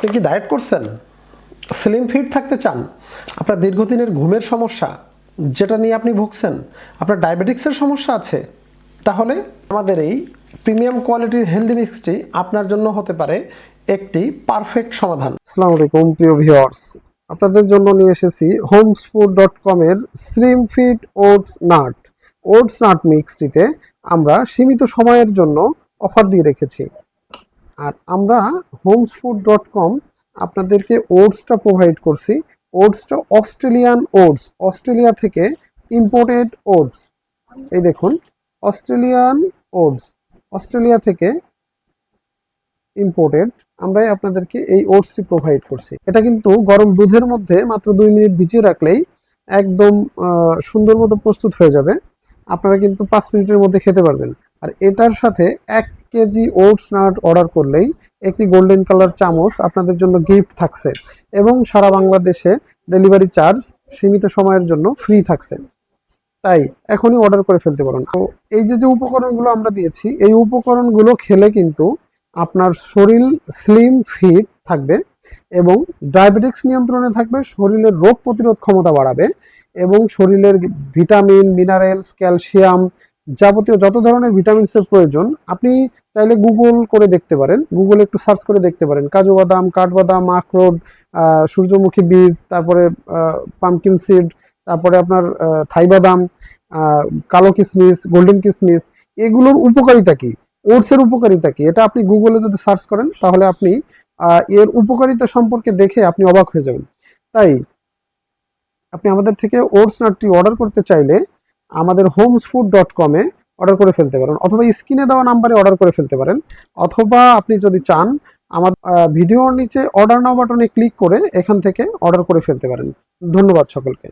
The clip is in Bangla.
আপনি কি ডায়েট করছেন, স্লিম ফিট থাকতে চান, আপনার দীর্ঘদিনের ঘুমের সমস্যা যেটা নিয়ে আপনি ভুগছেন, আপনার ডায়াবেটিক্সের সমস্যা আছে, তাহলে আমাদের এই প্রিমিয়াম কোয়ালিটির হেলদি মিক্সটি আপনার জন্য হতে পারে একটি পারফেক্ট সমাধান। আসসালামু আলাইকুম প্রিয় ভিউয়ার্স, আপনাদের জন্য নিয়ে এসেছি homesfood.com এর স্লিম ফিট ওটস নাট মিক্সটিতে আমরা সীমিত সময়ের জন্য অফার দিয়ে রেখেছি। আর আমরা homesfood.com আপনাদেরকে ওটসটা প্রোভাইড করছি। ওটসটা অস্ট্রেলিয়ান ওটস, অস্ট্রেলিয়া থেকে ইম্পোর্টেড ওটস। এই দেখুন, অস্ট্রেলিয়ান ওটস, অস্ট্রেলিয়া থেকে ইম্পোর্টেড আমরাই আপনাদেরকে এই ওটসটি প্রোভাইড করছি। এটা কিন্তু গরম দুধের মধ্যে মাত্র 2 মিনিট ভিজিয়ে রাখলেই একদম সুন্দর মতো প্রস্তুত হয়ে যাবে। আপনারা কিন্তু 5 মিনিটের মধ্যে খেতে পারবেন। আর এটার সাথে 1 কেজি ওটস নাট অর্ডার করলেই একটি গোল্ডেন কালার চামচ আপনাদের জন্য গিফট থাকছে এবং সারা বাংলাদেশে ডেলিভারি চার্জ সীমিত সময়ের জন্য ফ্রি থাকছে। তাই এখনই অর্ডার করে ফেলতে পারেন। তো এই যে উপকরণগুলো আমরা দিয়েছি, এই উপকরণগুলো খেলে কিন্তু আপনার শরীর স্লিম ফিট থাকবে এবং ডায়াবেটিক্স নিয়ন্ত্রণে থাকবে, শরীরের রোগ প্রতিরোধ ক্ষমতা বাড়াবে এবং শরীরের ভিটামিন, মিনারেলস, ক্যালসিয়াম যাবতীয় যত ধরনের ভিটামিনসের প্রয়োজন আপনি চাইলে গুগল করে দেখতে পারেন, গুগলে একটু সার্চ করে দেখতে পারেন। কাজু বাদাম, কাঠবাদাম, আখরোট, সূর্যমুখী বীজ, তারপরে পামকিন সিড, তারপরে আপনার থাই বাদাম, কালো কিশমিশ, গোল্ডেন কিশমিশ, এগুলোর উপকারিতা কি, ওটসের উপকারিতা কি, এটা আপনি গুগলে যদি সার্চ করেন তাহলে আপনি এর উপকারিতা সম্পর্কে দেখে আপনি অবাক হয়ে যাবেন। তাই আপনি আমাদের থেকে ওটস নাটটি অর্ডার করতে চাইলে আমাদের homesfood.com এ অর্ডার করে ফেলতে পারেন, অথবা স্ক্রিনে দেওয়া নাম্বারে অর্ডার করে ফেলতে পারেন, অথবা আপনি যদি চান আমাদের ভিডিওর নিচে অর্ডার নাও বাটনে ক্লিক করে এখান থেকে অর্ডার করে ফেলতে পারেন। ধন্যবাদ সকলকে।